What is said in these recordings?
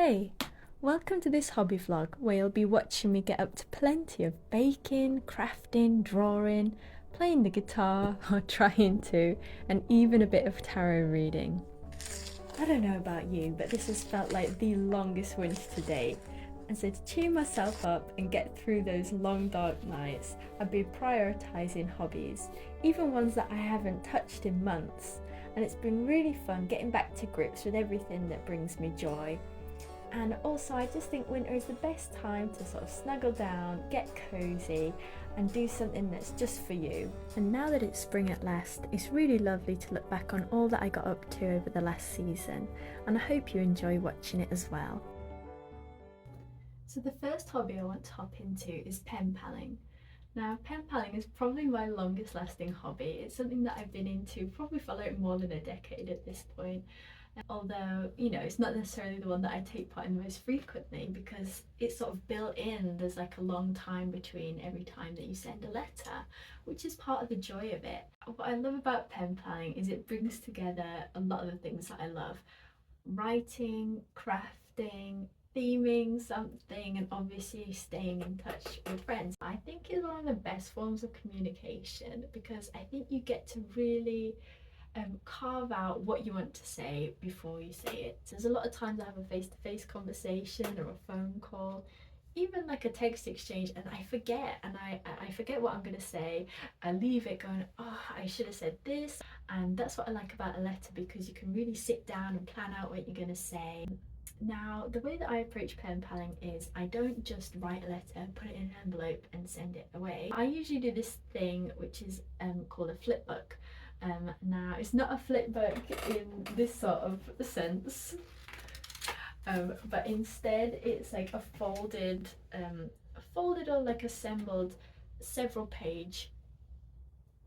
Hey, welcome to this hobby vlog where you'll be watching me get up to plenty of baking, crafting, drawing, playing the guitar or trying to, and even a bit of tarot reading. I don't know about you, but this has felt like the longest winter to date. And so to cheer myself up and get through those long dark nights, I've been prioritising hobbies, even ones that I haven't touched in months. And it's been really fun getting back to grips with everything that brings me joy. And also I just think winter is the best time to sort of snuggle down, get cozy and do something that's just for you. And now that it's spring at last, it's really lovely to look back on all that I got up to over the last season, and I hope you enjoy watching it as well. So the first hobby I want to hop into is pen paling. Now, pen paling is probably my longest lasting hobby. It's something that I've been into probably for like more than a decade at this point. Although, it's not necessarily the one that I take part in the most frequently because it's sort of built in. There's like a long time between every time that you send a letter, which is part of the joy of it. What I love about pen paling is it brings together a lot of the things that I love: writing, crafting, theming something, and obviously staying in touch with friends. I think it's one of the best forms of communication because I think you get to really carve out what you want to say before you say it. So there's a lot of times I have a face-to-face conversation or a phone call, even like a text exchange, and I forget, and I forget what I'm going to say. I leave it going, oh, I should have said this. And that's what I like about a letter, because you can really sit down and plan out what you're going to say. Now, the way that I approach pen paling is I don't just write a letter, put it in an envelope and send it away. I usually do this thing which is called a flip book. Now, it's not a flip book in this sort of sense, but instead it's like a folded or like assembled several page,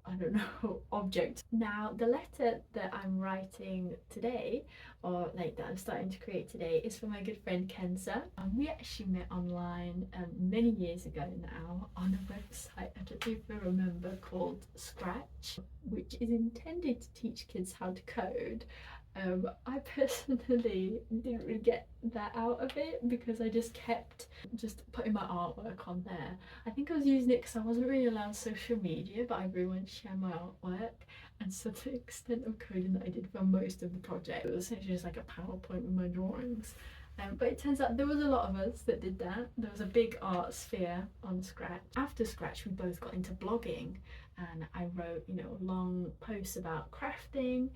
I don't know, object. Now, the letter that I'm writing today, or like that I'm starting to create today, is for my good friend Kenza. We actually met online many years ago now on a website, I don't even remember, called Scratch, which is intended to teach kids how to code. I personally didn't really get that out of it because I just kept putting my artwork on there. I think I was using it because I wasn't really allowed social media, but I really wanted to share my artwork. And so the extent of coding that I did for most of the project, it was essentially just like a PowerPoint with my drawings. But it turns out there was a lot of us that did that. There was a big art sphere on Scratch. After Scratch, we both got into blogging, and I wrote, long posts about crafting.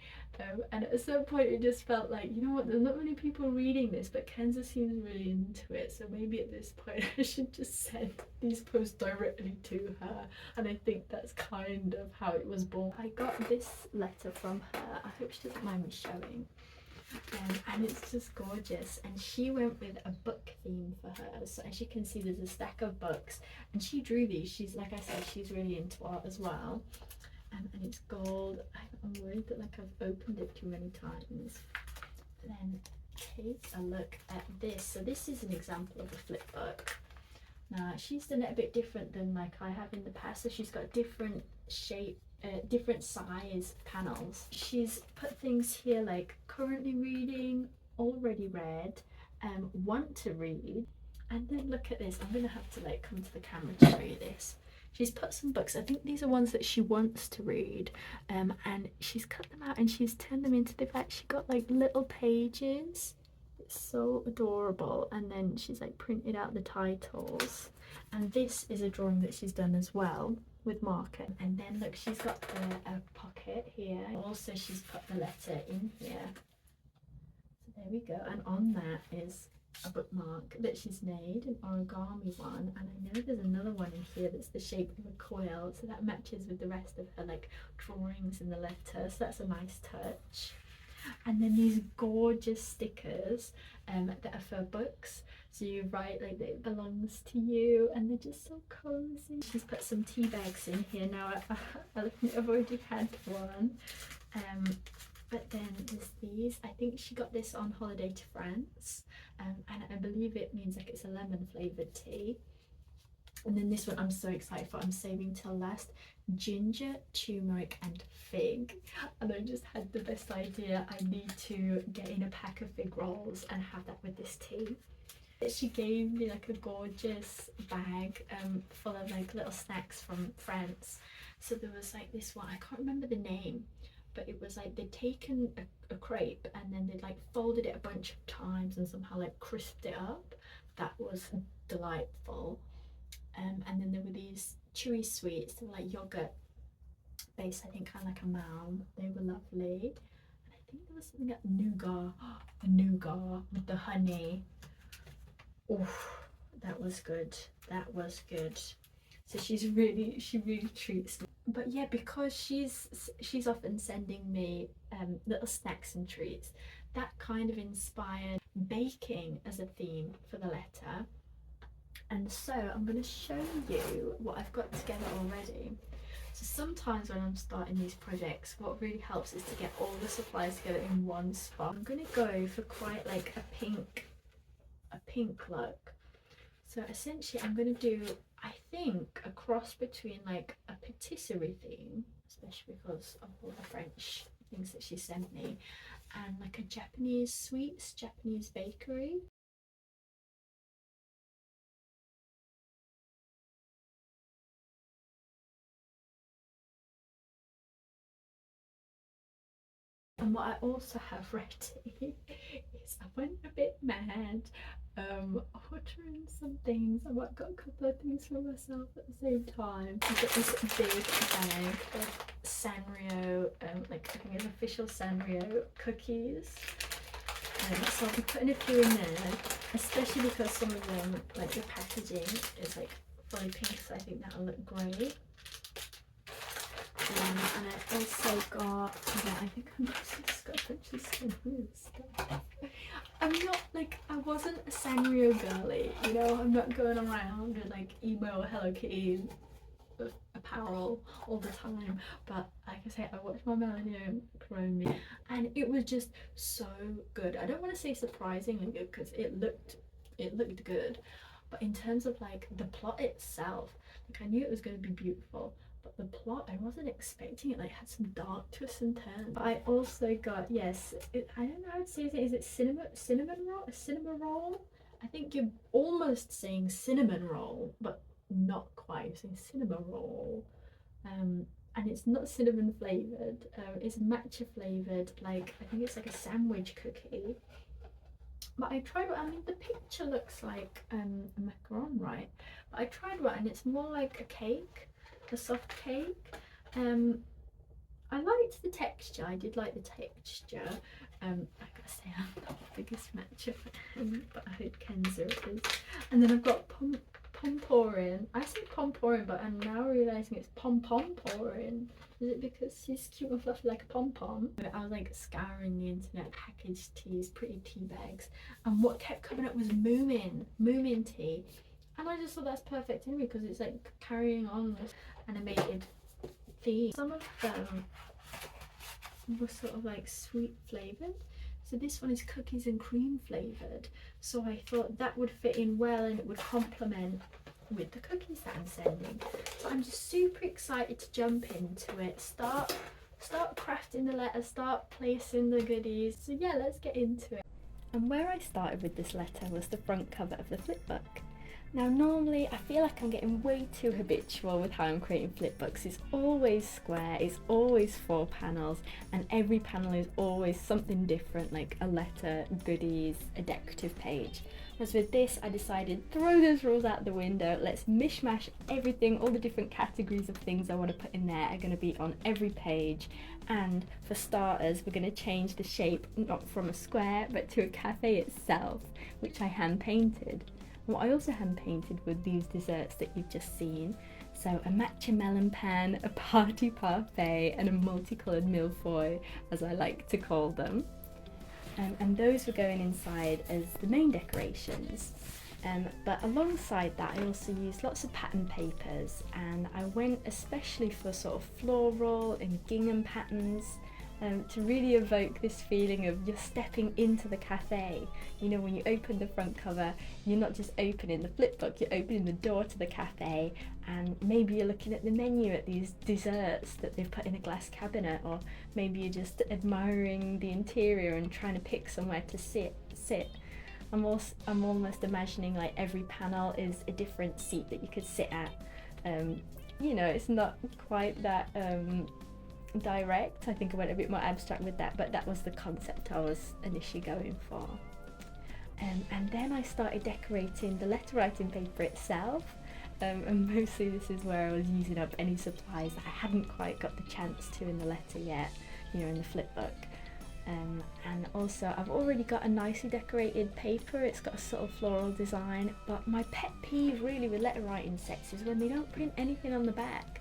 And at some point it just felt like, there's not many people reading this, but Kenza seems really into it, so maybe at this point I should just send these posts directly to her. And I think that's kind of how it was born. I got this letter from her, I hope she doesn't mind me showing. And it's just gorgeous, and she went with a book theme for her. So as you can see, there's a stack of books, and she drew these. She's, like I said, she's really into art as well. And it's gold. I'm worried that I've opened it too many times. Then take a look at this. So this is an example of a flip book. Now, she's done it a bit different than like I have in the past. So she's got different shape, different size panels. She's put things here like currently reading, already read, want to read. And then look at this. I'm gonna have to come to the camera to show you this. She's put some books, I think these are ones that she wants to read, and she's cut them out and she's turned them into, they've actually got like little pages. It's so adorable. And then she's printed out the titles, and this is a drawing that she's done as well with marker. And then look, she's got a pocket here. Also, she's put the letter in here. So there we go, and on that is a bookmark that she's made, an origami one, and I know there's another one in here that's the shape of a quill, so that matches with the rest of her drawings in the letter, so that's a nice touch. And then these gorgeous stickers that are for books, so you write that it belongs to you, and they're just so cozy. She's put some tea bags in here. Now I've already had one, but then there's these. I think she got this on holiday to France, and I believe it means it's a lemon flavoured tea. And then this one I'm so excited for, I'm saving till last. Ginger, turmeric and fig. And I just had the best idea. I need to get in a pack of fig rolls and have that with this tea. She gave me like a gorgeous bag full of like little snacks from France. So there was like this one, I can't remember the name, but it was like they'd taken a crepe and then they'd like folded it a bunch of times and somehow like crisped it up. That was delightful. And then there were these chewy sweets, they were like yogurt based, I think, kind of like a malm. They were lovely. And I think there was something like nougat, the nougat with the honey. Oh, that was good. That was good. So she really treats me. But yeah, because she's often sending me little snacks and treats, that kind of inspired baking as a theme for the letter. And so I'm going to show you what I've got together already. So sometimes when I'm starting these projects, what really helps is to get all the supplies together in one spot. I'm going to go for quite like a pink look. So essentially I'm going to do, I think, a cross between like a patisserie theme, especially because of all the French things that she sent me, and like a Japanese sweets, Japanese bakery. And what I also have ready is, I went a bit mad ordering some things. I've got a couple of things for myself at the same time. I've got this big bag of Sanrio, like I think it's official Sanrio cookies. So I'll be putting a few in there, especially because some of them, like the packaging is like fully pink, so I think that'll look great. And I also got, yeah, I think I'm just got a bunch of Sanrio stuff. I'm not like, I wasn't a Sanrio girly, you know, I'm not going around with like emo Hello Kitty apparel all the time, but like I say, I watched my Millennium Chromie and it was just so good. I don't want to say surprisingly good because it looked good, but in terms of like the plot itself, like I knew it was going to be beautiful, but the plot, I wasn't expecting it. Like, had some dark twists and turns. But I also got, yes, I don't know how to say it. Is it cinnamon roll? A cinnamon roll? I think you're almost saying cinnamon roll, but not quite. You're saying cinnamon roll. And it's not cinnamon flavoured. It's matcha flavoured. Like, I think it's like a sandwich cookie. But I tried one, I mean the picture looks like a macaron, right? But I tried one and it's more like a cake, a soft cake. I liked the texture, I did like the texture. I gotta say I'm not the biggest matcha fan, but I hope Kenza is. And then I've got pomporin. I say pomporin, but I'm now realising it's pom-pom-porin. Is it because she's cute and fluffy like a pom-pom? I was like scouring the internet, packaged teas, pretty tea bags, and what kept coming up was Moomin tea. And I just thought that's perfect anyway because it's like carrying on this animated theme. Some of them were sort of like sweet flavoured. So this one is cookies and cream flavoured. So I thought that would fit in well and it would complement with the cookies that I'm sending. So I'm just super excited to jump into it, start crafting the letter, start placing the goodies. So yeah, let's get into it. And where I started with this letter was the front cover of the flipbook. Now normally I feel like I'm getting way too habitual with how I'm creating flipbooks. It's always square, it's always 4 panels, and every panel is always something different, like a letter, goodies, a decorative page. Whereas with this I decided, throw those rules out the window, let's mishmash everything, all the different categories of things I want to put in there are going to be on every page. And for starters, we're going to change the shape, not from a square but to a cafe itself, which I hand painted. What I also hand painted were these desserts that you've just seen. So a matcha melon pan, a party parfait, and a multicoloured millefeuille, as I like to call them. And those were going inside as the main decorations. But alongside that I also used lots of pattern papers, and I went especially for sort of floral and gingham patterns. to really evoke this feeling of you're stepping into the cafe. You know, when you open the front cover, you're not just opening the flip book, you're opening the door to the cafe, and maybe you're looking at the menu at these desserts that they've put in a glass cabinet, or maybe you're just admiring the interior and trying to pick somewhere to sit. I'm almost imagining like every panel is a different seat that you could sit at. You know, it's not quite that direct. I think I went a bit more abstract with that, but that was the concept I was initially going for. And then I started decorating the letter writing paper itself, and mostly this is where I was using up any supplies that I hadn't quite got the chance to in the letter yet, you know, in the flip book. And also I've already got a nicely decorated paper. It's got a subtle floral design, but my pet peeve really with letter writing sets is when they don't print anything on the back.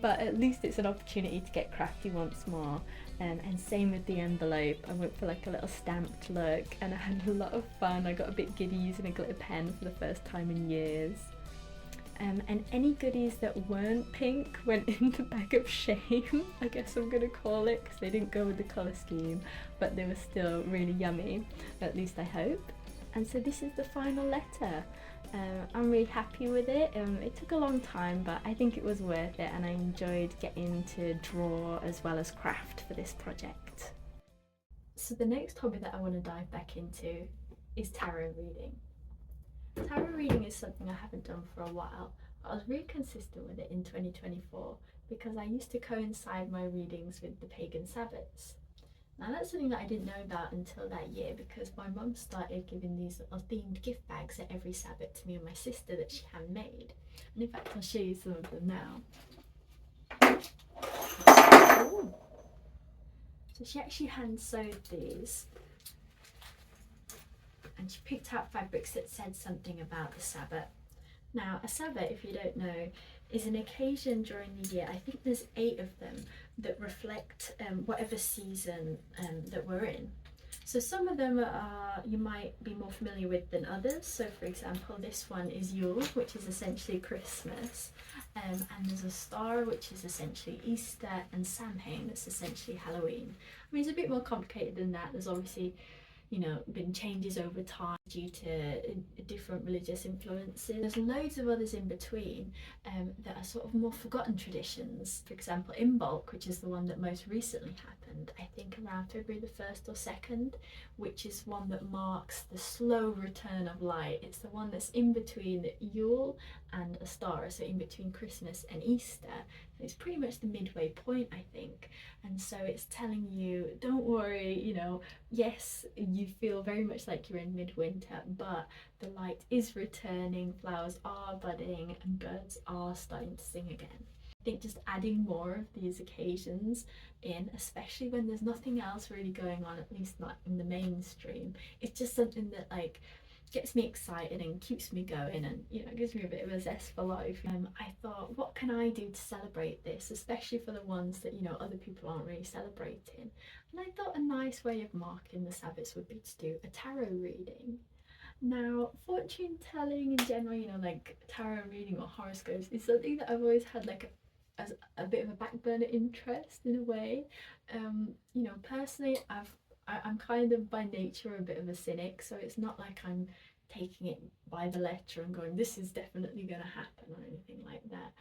But at least it's an opportunity to get crafty once more. And same with the envelope. I went for like a little stamped look, and I had a lot of fun. I got a bit giddy using a glitter pen for the first time in years. And any goodies that weren't pink went in the bag of shame, I guess I'm gonna call it, because they didn't go with the colour scheme, but they were still really yummy, at least I hope. And so this is the final letter. I'm really happy with it. It took a long time, but I think it was worth it, and I enjoyed getting to draw as well as craft for this project. So the next hobby that I want to dive back into is tarot reading. Tarot reading is something I haven't done for a while, but I was really consistent with it in 2024 because I used to coincide my readings with the pagan Sabbats. Now that's something that I didn't know about until that year, because my mum started giving these little themed gift bags at every Sabbath to me and my sister that she handmade. And in fact I'll show you some of them now. Ooh. So she actually hand sewed these, and she picked out fabrics that said something about the Sabbath. Now a Sabbath, if you don't know, is an occasion during the year. I think there's 8 of them that reflect whatever season that we're in. So some of them are you might be more familiar with than others. So for example, this one is Yule, which is essentially Christmas, and there's a star, which is essentially Easter, and Samhain, that's essentially Halloween. I mean, it's a bit more complicated than that. There's obviously, you know, been changes over time due to different religious influences. There's loads of others in between that are sort of more forgotten traditions. For example, Imbolc, which is the one that most recently happened, I think around February the 1st or 2nd, which is one that marks the slow return of light. It's the one that's in between Yule and a star, so in between Christmas and Easter. It's pretty much the midway point, I think. And so it's telling you, don't worry, you know, yes, you feel very much like you're in midwinter, but the light is returning, flowers are budding, and birds are starting to sing again. I think just adding more of these occasions in, especially when there's nothing else really going on, at least not in the mainstream, it's just something that like gets me excited and keeps me going, and you know, gives me a bit of a zest for life. I thought, what can I do to celebrate this, especially for the ones that, you know, other people aren't really celebrating? And I thought a nice way of marking the Sabbaths would be to do a tarot reading. Now, fortune telling in general, you know, like tarot reading or horoscopes, is something that I've always had like as a bit of a back burner interest in a way. You know, personally, I'm kind of by nature a bit of a cynic, so it's not like I'm taking it by the letter and going, this is definitely going to happen or anything like that.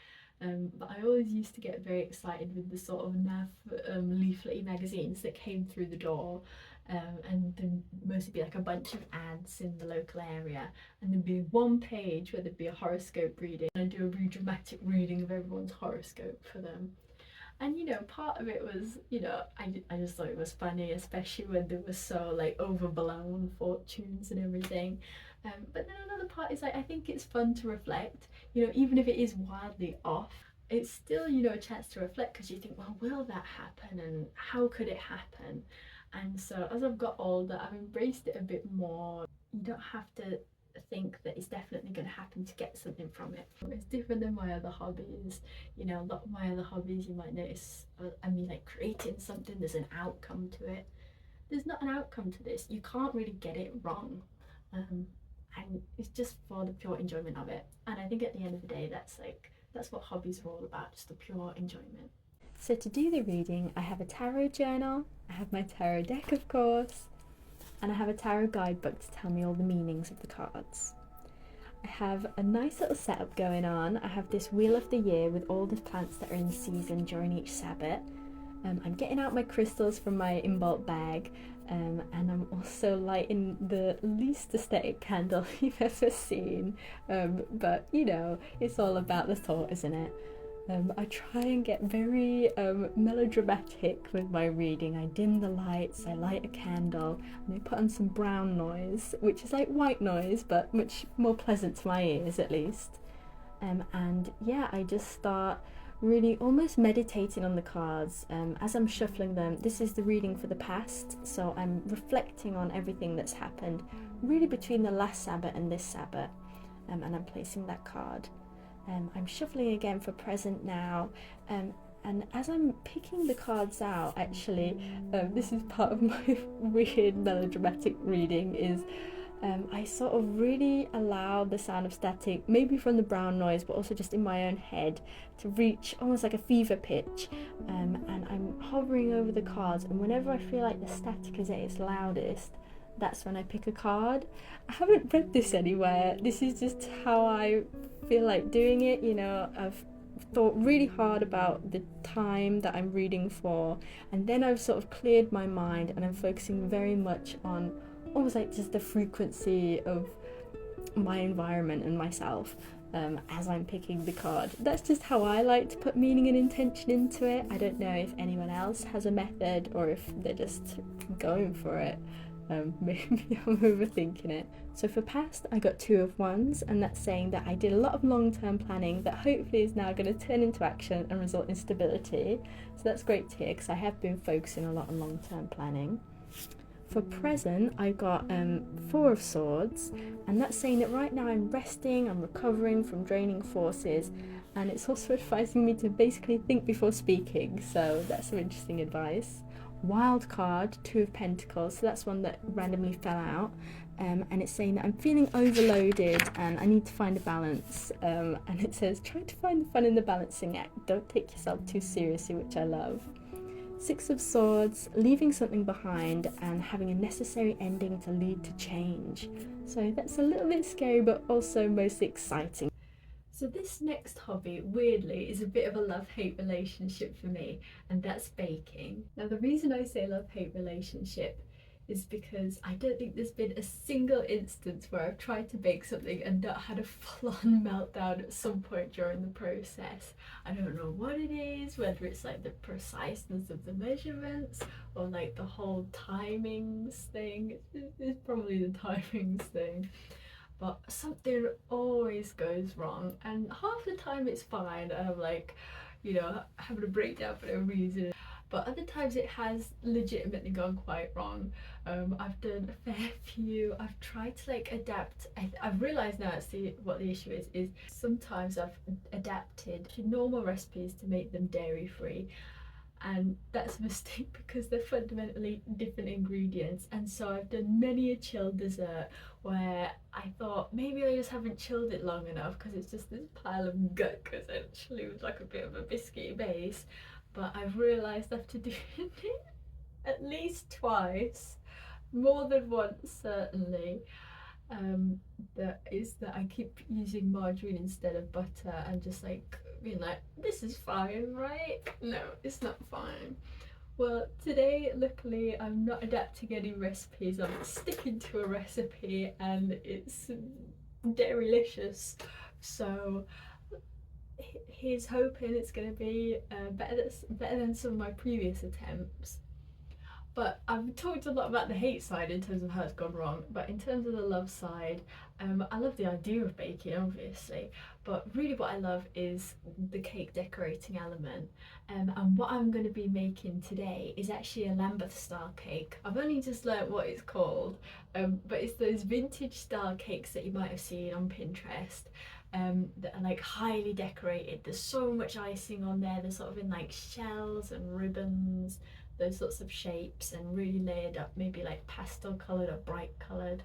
But I always used to get very excited with the sort of nav leaflety magazines that came through the door, and then mostly be like a bunch of ads in the local area, and there'd be one page where there'd be a horoscope reading, and I'd do a really dramatic reading of everyone's horoscope for them. And you know, part of it was, you know, I just thought it was funny, especially when they were so like overblown fortunes and everything. But then another part is like, I think it's fun to reflect, you know, even if it is wildly off, it's still, you know, a chance to reflect, because you think, well, will that happen, and how could it happen? And so as I've got older, I've embraced it a bit more. You don't have to think that it's definitely going to happen to get something from it. It's different than my other hobbies. You know, a lot of my other hobbies, you might notice, I mean, like creating something, there's an outcome to it. There's not an outcome to this. You can't really get it wrong. And it's just for the pure enjoyment of it. And I think at the end of the day, that's what hobbies are all about, just the pure enjoyment. So to do the reading, I have a tarot journal, I have my tarot deck of course, and I have a tarot guidebook to tell me all the meanings of the cards. I have a nice little setup going on. I have this wheel of the year with all the plants that are in season during each Sabbath. I'm getting out my crystals from my in-bulk bag, and I'm also lighting the least aesthetic candle you've ever seen, but you know, it's all about the thought, isn't it? I try and get very melodramatic with my reading. I dim the lights, I light a candle, and I put on some brown noise, which is like white noise, but much more pleasant to my ears at least. And yeah, I just start really almost meditating on the cards as I'm shuffling them. This is the reading for the past, so I'm reflecting on everything that's happened really between the last Sabbath and this Sabbath, and I'm placing that card. I'm shuffling again for present now, and as I'm picking the cards out, actually, this is part of my weird melodramatic reading, is I sort of really allow the sound of static, maybe from the brown noise, but also just in my own head, to reach almost like a fever pitch, and I'm hovering over the cards, and whenever I feel like the static is at its loudest, that's when I pick a card. I haven't read this anywhere, this is just how I feel like doing it, you know. I've thought really hard about the time that I'm reading for, and then I've sort of cleared my mind and I'm focusing very much on almost like just the frequency of my environment and myself as I'm picking the card. That's just how I like to put meaning and intention into it. I don't know if anyone else has a method or if they're just going for it. Maybe I'm overthinking it. So for past, I got 2 of Wands, and that's saying that I did a lot of long-term planning that hopefully is now going to turn into action and result in stability. So that's great to hear, because I have been focusing a lot on long-term planning. For present, I got 4 of Swords, and that's saying that right now I'm resting, I'm recovering from draining forces, and it's also advising me to basically think before speaking, so that's some interesting advice. Wild card, 2 of Pentacles, so that's one that randomly fell out, and it's saying that I'm feeling overloaded and I need to find a balance, and it says try to find the fun in the balancing act, don't take yourself too seriously, which I love. 6 of Swords, leaving something behind and having a necessary ending to lead to change. So that's a little bit scary, but also mostly exciting. So this next hobby, weirdly, is a bit of a love-hate relationship for me, and that's baking. Now the reason I say love-hate relationship is because I don't think there's been a single instance where I've tried to bake something and not had a full-on meltdown at some point during the process. I don't know what it is, whether it's like the preciseness of the measurements or like the whole timings thing. It's probably the timings thing. But something always goes wrong, and half the time it's fine and I'm like, you know, having a breakdown for no reason, but other times it has legitimately gone quite wrong. I've done a fair few, I've tried to like adapt. I've realised now what the issue is sometimes I've adapted to normal recipes to make them dairy free, and that's a mistake because they're fundamentally different ingredients. And so I've done many a chilled dessert where I thought maybe I just haven't chilled it long enough because it's just this pile of gunk essentially with like a bit of a biscuity base. But I've realised after doing it at least twice, more than once certainly, that I keep using margarine instead of butter and just like being like, this is fine, right? No, it's not fine. Well, today, luckily, I'm not adapting any recipes. I'm sticking to a recipe and it's dairylicious. So here's hoping it's going to be better than some of my previous attempts. But I've talked a lot about the hate side in terms of how it's gone wrong, but in terms of the love side, I love the idea of baking, obviously, but really what I love is the cake decorating element. And what I'm going to be making today is actually a Lambeth style cake. I've only just learnt what it's called, but it's those vintage style cakes that you might have seen on Pinterest. That are like highly decorated. There's so much icing on there. They're sort of in like shells and ribbons, those sorts of shapes, and really layered up, maybe like pastel coloured or bright coloured.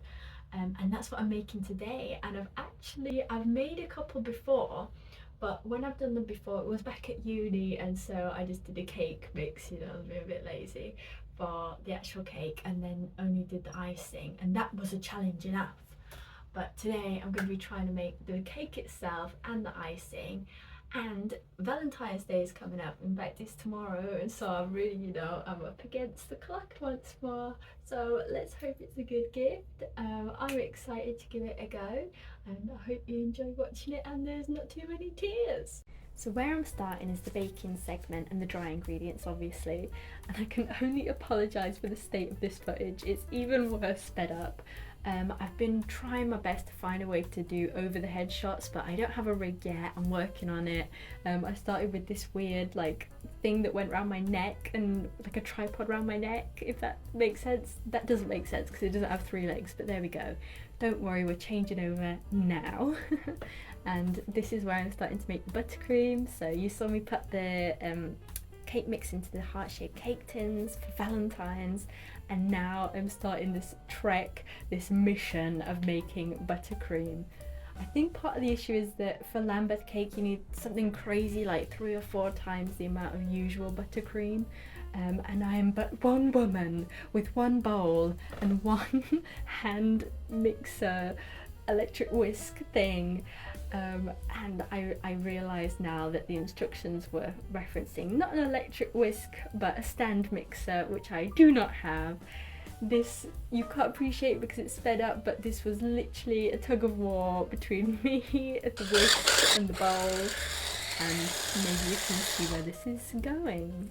And that's what I'm making today. And I've made a couple before, But when I've done them before, it was back at uni, and so I just did a cake mix, you know, I was being a bit lazy for the actual cake, and then only did the icing, and that was a challenge enough. But today I'm going to be trying to make the cake itself and the icing. And Valentine's Day is coming up. In fact, it's tomorrow, and so I'm really, you know, I'm up against the clock once more. So let's hope it's a good gift. I'm excited to give it a go, and I hope you enjoy watching it and there's not too many tears. So where I'm starting is the baking segment and the dry ingredients, obviously, and I can only apologise for the state of this footage. It's even worse sped up. I've been trying my best to find a way to do over the head shots, but I don't have a rig yet. I'm working on it. I started with this weird like thing that went around my neck, and like a tripod around my neck, if that makes sense. That doesn't make sense because it doesn't have 3 legs, but there we go. Don't worry, we're changing over now. And this is where I'm starting to make the buttercream. So you saw me put the cake mix into the heart-shaped cake tins for Valentine's, and now I'm starting this trek, this mission of making buttercream. I think part of the issue is that for Lambeth cake you need something crazy like 3 or 4 times the amount of usual buttercream, and I am but one woman with one bowl and one hand mixer electric whisk thing. And I realise now that the instructions were referencing not an electric whisk but a stand mixer, which I do not have. This you can't appreciate because it's sped up, but this was literally a tug of war between me, the whisk and the bowl, and maybe you can see where this is going.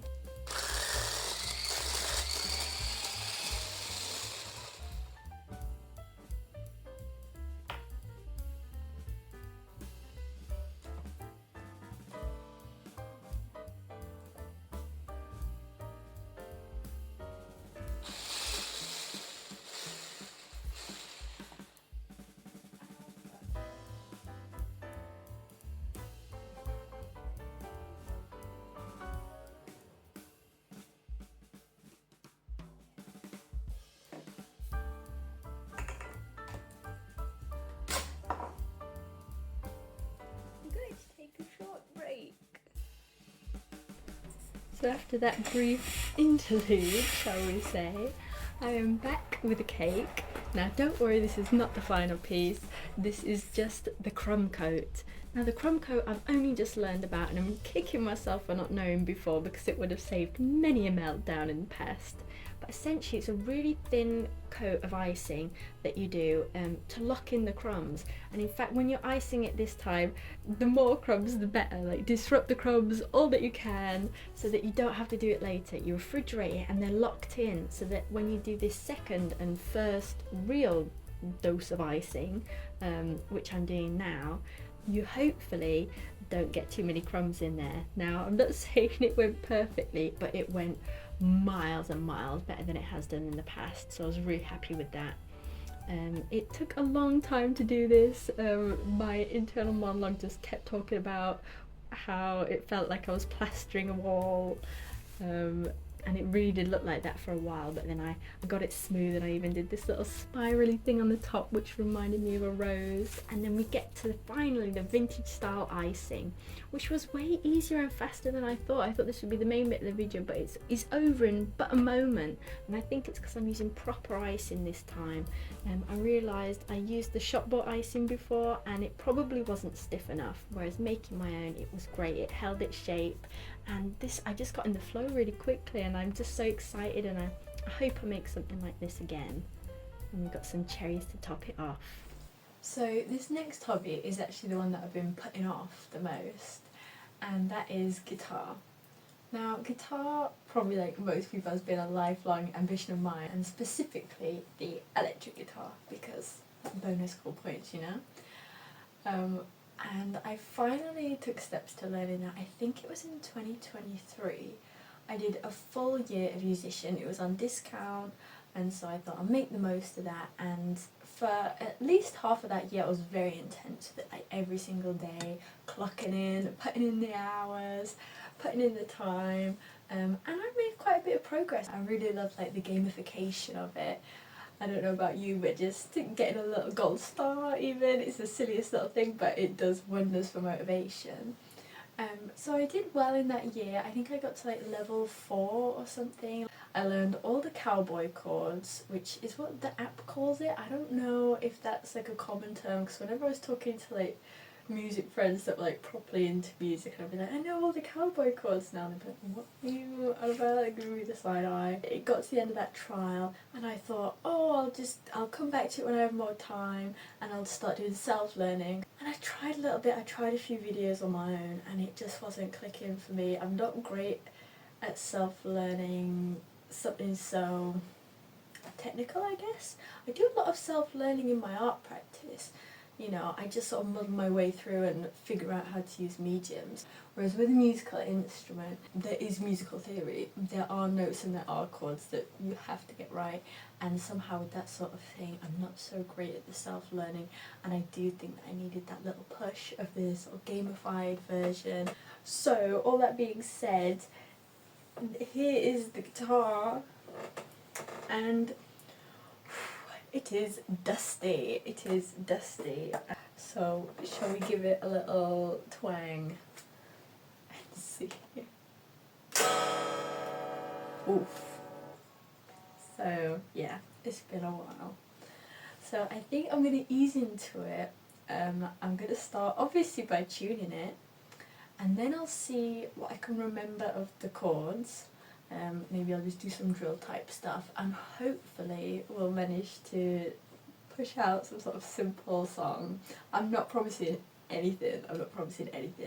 So after that brief interlude, shall we say, I am back with a cake. Now don't worry, this is not the final piece, this is just the crumb coat. Now the crumb coat I've only just learned about, and I'm kicking myself for not knowing before because it would have saved many a meltdown in the past. But essentially it's a really thin coat of icing that you do to lock in the crumbs. And in fact when you're icing it this time, the more crumbs the better. Like disrupt the crumbs all that you can so that you don't have to do it later. You refrigerate it and they're locked in so that when you do this second and first real dose of icing, which I'm doing now, you hopefully don't get too many crumbs in there. Now I'm not saying it went perfectly, but it went miles and miles better than it has done in the past, so I was really happy with that. It took a long time to do this. My internal monologue just kept talking about how it felt like I was plastering a wall, and it really did look like that for a while, but then I got it smooth and I even did this little spirally thing on the top which reminded me of a rose. And then we get to finally the vintage style icing, which was way easier and faster than I thought. I thought this would be the main bit of the video, but it's over in but a moment, and I think it's because I'm using proper icing this time. I realised I used the shop bought icing before and it probably wasn't stiff enough, whereas making my own it was great. It held its shape, and this I just got in the flow really quickly, and I'm just so excited, and I hope I make something like this again. And we've got some cherries to top it off. So this next hobby is actually the one that I've been putting off the most, and that is guitar. Now guitar, probably like most people, has been a lifelong ambition of mine, and specifically the electric guitar, because bonus cool points, you know. And I finally took steps to learning that. I think it was in 2023. I did a full year of musician. It was on discount, and so I thought I'll make the most of that. And for at least half of that year I was very intense with it, like every single day, clocking in, putting in the hours, putting in the time, and I made quite a bit of progress. I really loved like the gamification of it. I don't know about you, but just getting a little gold star even, it's the silliest little thing, but it does wonders for motivation. So I did well in that year. I think I got to like level 4 or something. I learned all the cowboy chords, which is what the app calls it. I don't know if that's like a common term, because whenever I was talking to like music friends that were like properly into music, and I'd be like, I know all the cowboy chords now, and they'd be like, what are you on about, like giving me the side eye. It got to the end of that trial and I thought, oh, I'll come back to it when I have more time and I'll start doing self-learning. And I tried a little bit, I tried a few videos on my own and it just wasn't clicking for me. I'm not great at self-learning something so technical, I guess. I do a lot of self-learning in my art practice. You know, I just sort of muddle my way through and figure out how to use mediums. Whereas with a musical instrument, there is musical theory. There are notes and there are chords that you have to get right. And somehow with that sort of thing, I'm not so great at the self-learning. And I do think that I needed that little push of this sort of gamified version. So, all that being said, here is the guitar. And it is dusty. It is dusty. So shall we give it a little twang and see? Oof. So yeah, it's been a while. So I think I'm gonna ease into it. I'm gonna start obviously by tuning it, and then I'll see what I can remember of the chords. Maybe I'll just do some drill type stuff and hopefully we'll manage to push out some sort of simple song. I'm not promising anything, I'm not promising anything.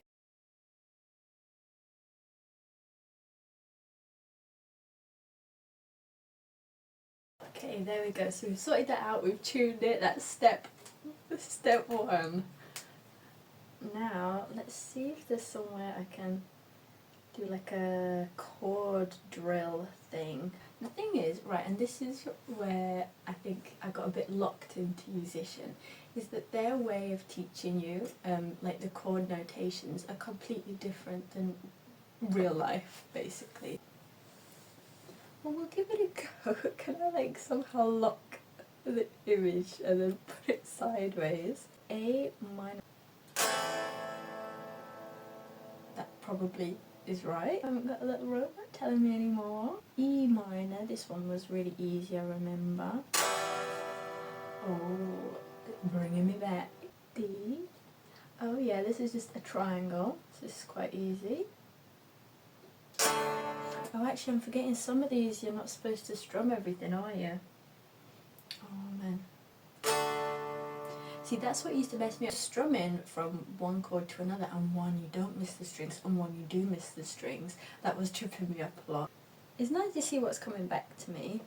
Okay, there we go, so we've sorted that out, we've tuned it, that's step 1. Now, let's see if there's somewhere I can do like a chord drill thing. The thing is, right, and this is where I think I got a bit locked into musician, is that their way of teaching you, like the chord notations, are completely different than real life, basically. Well, we'll give it a go. Can I like somehow lock the image and then put it sideways? A minor. That probably is right. I haven't got a little robot telling me anymore. E minor, this one was really easy, I remember. Oh, bringing me back. D. Oh yeah, this is just a triangle, so this is quite easy. Oh, actually I'm forgetting some of these you're not supposed to strum everything, are you? Oh man. See, that's what used to mess me up. Strumming from one chord to another, and one you don't miss the strings and one you do miss the strings. That was tripping me up a lot. It's nice to see what's coming back to me.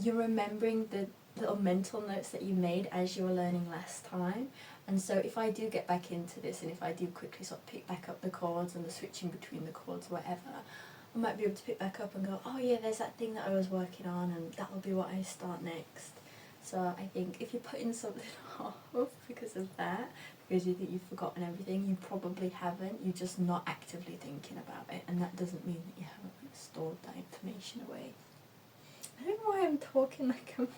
You're remembering the little mental notes that you made as you were learning last time. And so if I do get back into this and if I do quickly sort of pick back up the chords and the switching between the chords, whatever, I might be able to pick back up and go, oh yeah, there's that thing that I was working on and that'll be what I start next. So I think if you're putting something off because of that, because you think you've forgotten everything, you probably haven't, you're just not actively thinking about it, and that doesn't mean that you haven't stored that information away. I don't know why I'm talking like I'm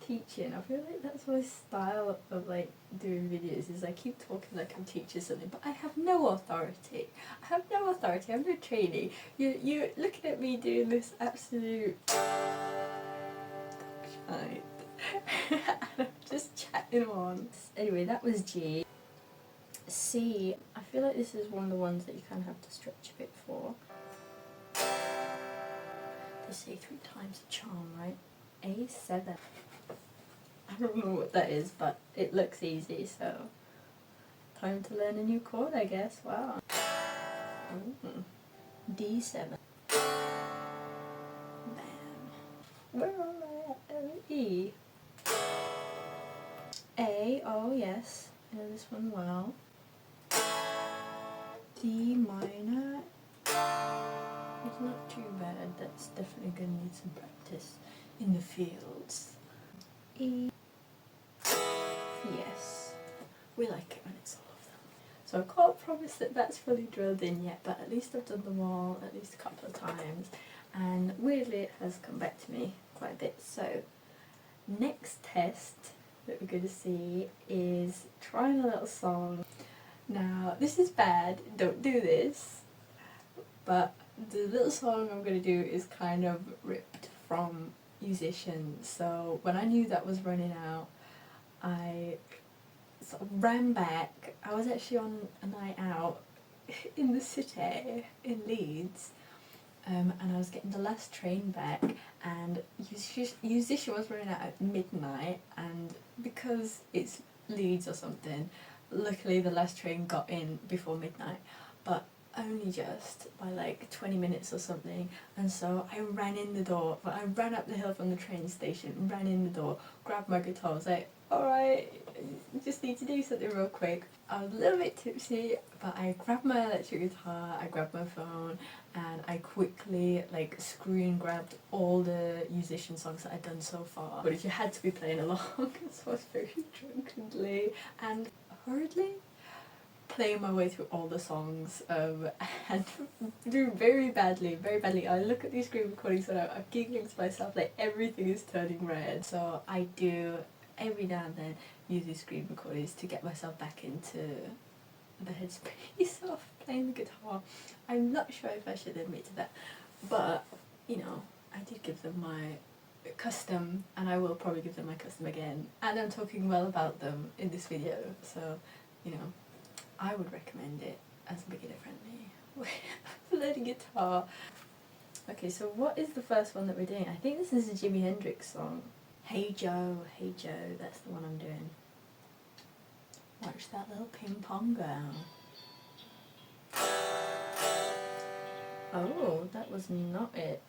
teaching. I feel like that's my style of like doing videos, is I keep talking like I'm teaching something, but I have no authority. I have no authority, I'm no trainee. You're looking at me doing this absolute shite. And I'm just chatting on. Anyway, that was G. C, I feel like this is one of the ones that you kind of have to stretch a bit for. They say 3 times a charm, right? A7. I don't know what that is, but it looks easy, so time to learn a new chord, I guess. Wow. D7. Bam. Where am I at? E. A, oh yes, I know this one well. D minor. It's not too bad, that's definitely going to need some practice in the fields. E. Yes, we like it when it's all of them. So I can't promise that that's fully drilled in yet, but at least I've done them all at least a couple of times, and weirdly it has come back to me quite a bit. So next test that we're going to see is trying a little song. Now, this is bad, don't do this, but the little song I'm going to do is kind of ripped from musicians. So when I knew that was running out, I sort of ran back. I was actually on a night out in the city in Leeds, and I was getting the last train back, and musician was running out at midnight, and because it's Leeds or something, luckily the last train got in before midnight, but only just by like 20 minutes or something. And so I ran in the door, I ran up the hill from the train station, ran in the door, grabbed my guitar, I was like, alright, just need to do something real quick. I was a little bit tipsy, but I grabbed my electric guitar, I grabbed my phone, and I quickly screen grabbed all the musician songs that I'd done so far. But if you had to be playing along, so I was very drunkenly and hurriedly playing my way through all the songs, and do very badly. I look at these screen recordings and I'm giggling to myself like everything is turning red. So I do every now and then use these screen recordings to get myself back into the headspace of playing the guitar. I'm not sure if I should admit to that, but you know, I did give them my custom, and I will probably give them my custom again, and I'm talking well about them in this video, so you know, I would recommend it as beginner friendly with learning guitar. Okay, so what is the first one that we're doing? I think this is a Jimi Hendrix song. Hey Joe, that's the one I'm doing. Watch that little ping pong go. Oh, that was not it.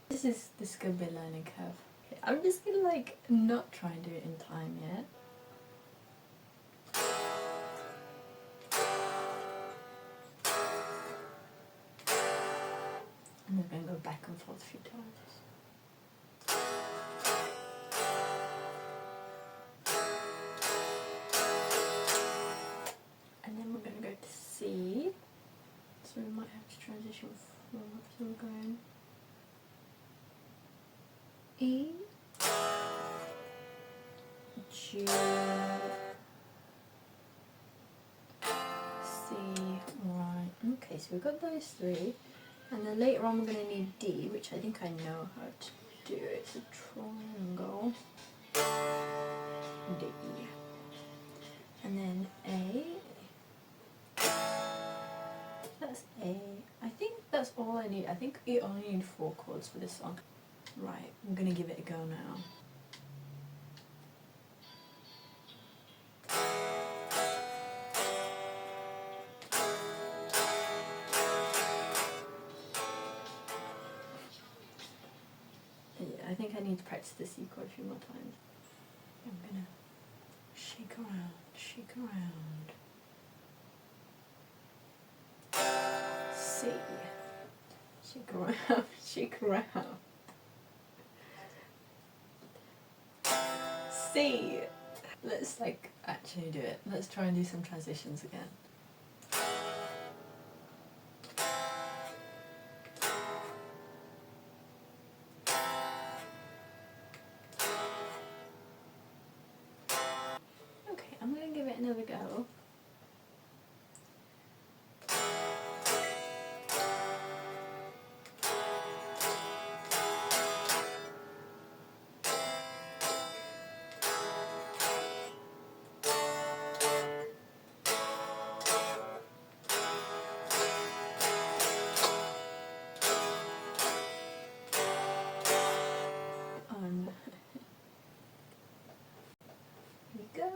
This is gonna be a learning curve. Okay, I'm just gonna not try and do it in time yet. And I'm gonna go back and forth a few times. And then we're going to go to C, so we might have to transition forward, so we're going E, G, C, right, okay, so we've got those three, and then later on we're going to need D, which I think I know how to do. It's a triangle, D, and then A. That's A. I think that's all I need. I think you only need 4 chords for this song. Right, I'm gonna give it a go now. Yeah, I think I need to practice the C chord a few more times. I'm gonna shake around. C. Shake around. C. Let's actually do it. Let's try and do some transitions again. Okay, I'm gonna give it another go. Here we go.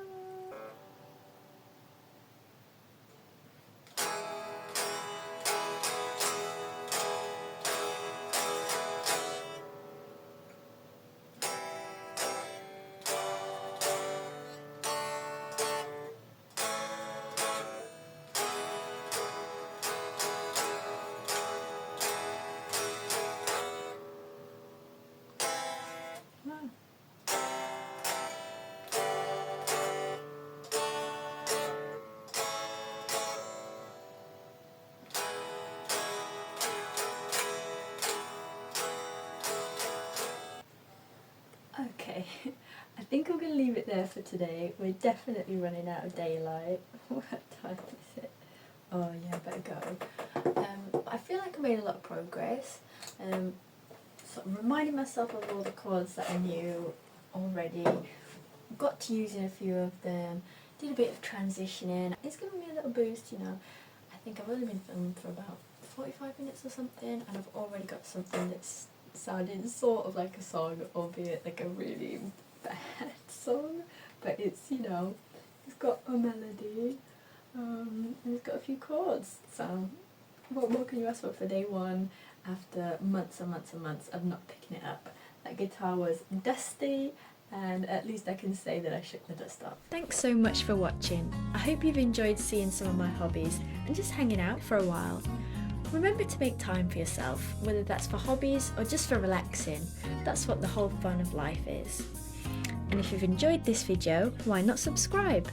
going to leave it there for today. We're definitely running out of daylight. What time is it? Oh yeah, I better go. I feel like I made a lot of progress. Sort of reminding myself of all the chords that I knew already. Got to using a few of them. Did a bit of transitioning. It's given me a little boost, you know. I think I've only been filming for about 45 minutes or something, and I've already got something that's sounding sort of like a song, albeit like a really bad song. But it's, you know, it's got a melody, and it's got a few chords. So what more can you ask for day one after months and months and months of not picking it up? That guitar was dusty, and at least I can say that I shook the dust off. Thanks so much for watching. I hope you've enjoyed seeing some of my hobbies and just hanging out for a while. Remember to make time for yourself, whether that's for hobbies or just for relaxing. That's what the whole fun of life is. And if you've enjoyed this video, why not subscribe?